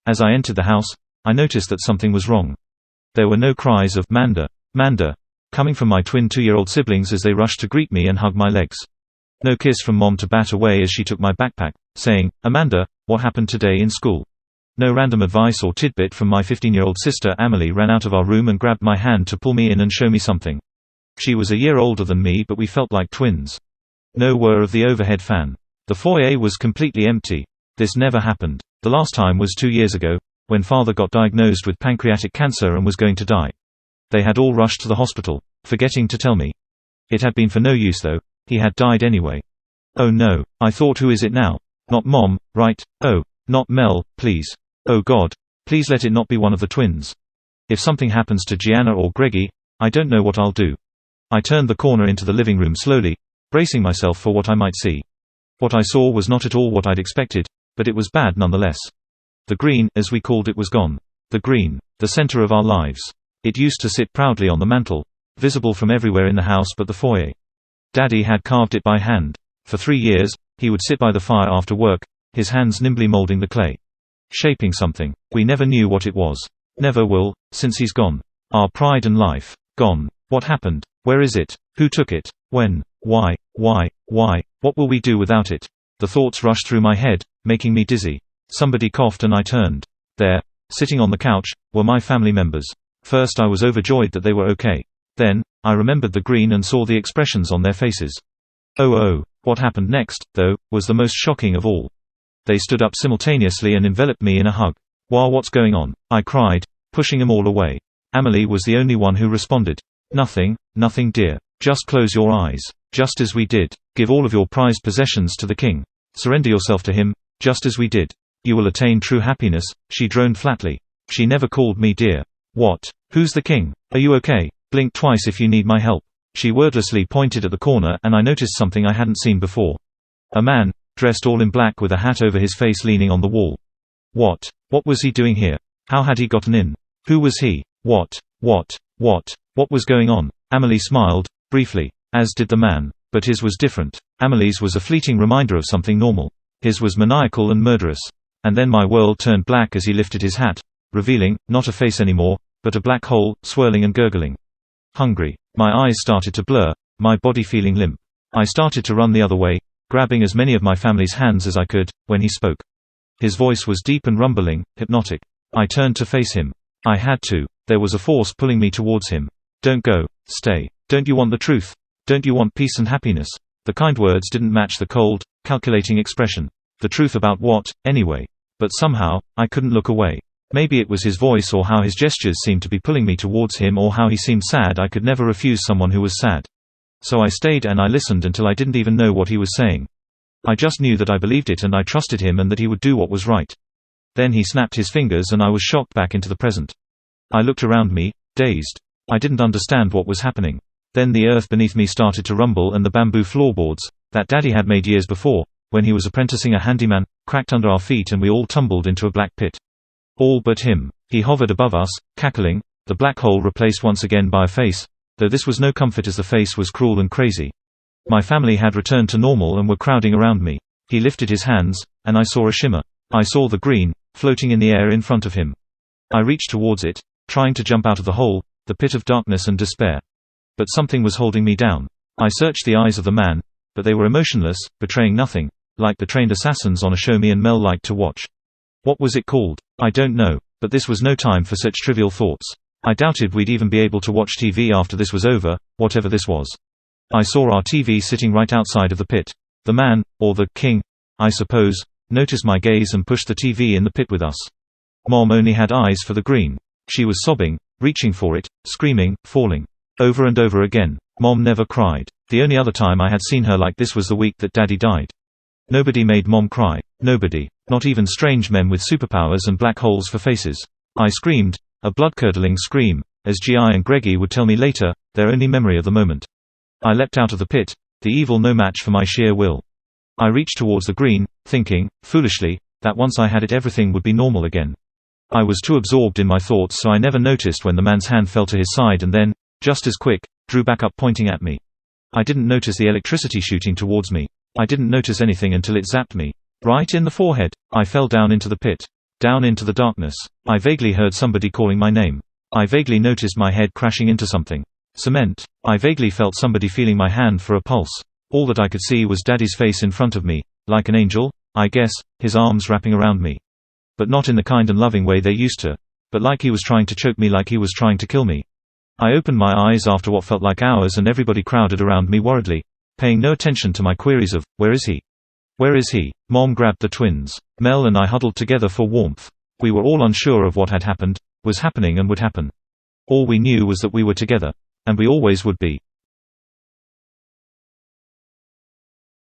As I entered the house, I noticed that something was wrong. There were no cries of "Manda, Manda" coming from my twin 2-year-old siblings as they rushed to greet me and hug my legs. No kiss from Mom to bat away as she took my backpack, saying, "Amanda, what happened today in school?" No random advice or tidbit from my 15-year-old sister Amelie ran out of our room and grabbed my hand to pull me in and show me something. She was a year older than me, but we felt like twins. No whir of the overhead fan. The foyer was completely empty. This never happened. The last time was 2 years ago, when father got diagnosed with pancreatic cancer and was going to die. They had all rushed to the hospital, forgetting to tell me. It had been for no use though, he had died anyway. Oh no, I thought, who is it now? Not Mom, right? Oh, not Mel, please. Oh God, please let it not be one of the twins. If something happens to Gianna or Greggy, I don't know what I'll do. I turned the corner into the living room slowly, bracing myself for what I might see. What I saw was not at all what I'd expected, but it was bad nonetheless. The green, as we called it, was gone. The green, the center of our lives. It used to sit proudly on the mantel, visible from everywhere in the house but the foyer. Daddy had carved it by hand. For 3 years, he would sit by the fire after work, his hands nimbly molding the clay. Shaping something. We never knew what it was. Never will, since he's gone. Our pride and life. Gone. What happened? Where is it? Who took it? When? Why? Why? What will we do without it? The thoughts rushed through my head, making me dizzy. Somebody coughed and I turned. There, sitting on the couch, were my family members. First I was overjoyed that they were okay. Then, I remembered the green and saw the expressions on their faces. Oh, what happened next, though, was the most shocking of all. They stood up simultaneously and enveloped me in a hug. "Wow, what's going on?" I cried, pushing them all away. Amelie was the only one who responded. Nothing, dear. Just close your eyes. Just as we did. Give all of your prized possessions to the king. Surrender yourself to him, just as we did. You will attain true happiness," she droned flatly. She never called me dear. "What? Who's the king? Are you okay? Blink twice if you need my help." She wordlessly pointed at the corner and I noticed something I hadn't seen before. A man, dressed all in black with a hat over his face, leaning on the wall. What was he doing here? How had he gotten in? Who was he? What was going on? Amelie smiled, briefly, as did the man, but his was different. Amelie's was a fleeting reminder of something normal. His was maniacal and murderous. And then my world turned black as he lifted his hat, revealing, not a face anymore, but a black hole, swirling and gurgling. Hungry. My eyes started to blur, my body feeling limp. I started to run the other way, grabbing as many of my family's hands as I could, when he spoke. His voice was deep and rumbling, hypnotic. I turned to face him. I had to. There was a force pulling me towards him. "Don't go. Stay. Don't you want the truth? Don't you want peace and happiness?" The kind words didn't match the cold, calculating expression. The truth about what, anyway? But somehow, I couldn't look away. Maybe it was his voice or how his gestures seemed to be pulling me towards him, or how he seemed sad. I could never refuse someone who was sad. So I stayed and I listened until I didn't even know what he was saying. I just knew that I believed it and I trusted him and that he would do what was right. Then he snapped his fingers and I was shocked back into the present. I looked around me, dazed. I didn't understand what was happening. Then the earth beneath me started to rumble and the bamboo floorboards, that Daddy had made years before, when he was apprenticing a handyman, cracked under our feet and we all tumbled into a black pit. All but him. He hovered above us, cackling, the black hole replaced once again by a face, though this was no comfort as the face was cruel and crazy. My family had returned to normal and were crowding around me. He lifted his hands, and I saw a shimmer. I saw the green, floating in the air in front of him. I reached towards it, trying to jump out of the hole, the pit of darkness and despair. But something was holding me down. I searched the eyes of the man, but they were emotionless, betraying nothing, like the trained assassins on a show me and Mel liked to watch. What was it called? I don't know, but this was no time for such trivial thoughts. I doubted we'd even be able to watch TV after this was over, whatever this was. I saw our TV sitting right outside of the pit. The man, or the king, I suppose, noticed my gaze and pushed the TV in the pit with us. Mom only had eyes for the green. She was sobbing, reaching for it, screaming, falling. Over and over again. Mom never cried. The only other time I had seen her like this was the week that Daddy died. Nobody made Mom cry. Nobody. Not even strange men with superpowers and black holes for faces. I screamed, a blood-curdling scream, as Gi and Greggy would tell me later, their only memory of the moment. I leapt out of the pit, the evil no match for my sheer will. I reached towards the green, thinking, foolishly, that once I had it everything would be normal again. I was too absorbed in my thoughts, so I never noticed when the man's hand fell to his side and then, just as quick, drew back up pointing at me. I didn't notice the electricity shooting towards me. I didn't notice anything until it zapped me. Right in the forehead. I fell down into the pit. Down into the darkness. I vaguely heard somebody calling my name. I vaguely noticed my head crashing into something. Cement. I vaguely felt somebody feeling my hand for a pulse. All that I could see was Daddy's face in front of me, like an angel, I guess, his arms wrapping around me. But not in the kind and loving way they used to. But like he was trying to choke me, like he was trying to kill me. I opened my eyes after what felt like hours, and everybody crowded around me worriedly, paying no attention to my queries of, "Where is he? Where is he?" Mom grabbed the twins. Mel and I huddled together for warmth. We were all unsure of what had happened, was happening and would happen. All we knew was that we were together. And we always would be.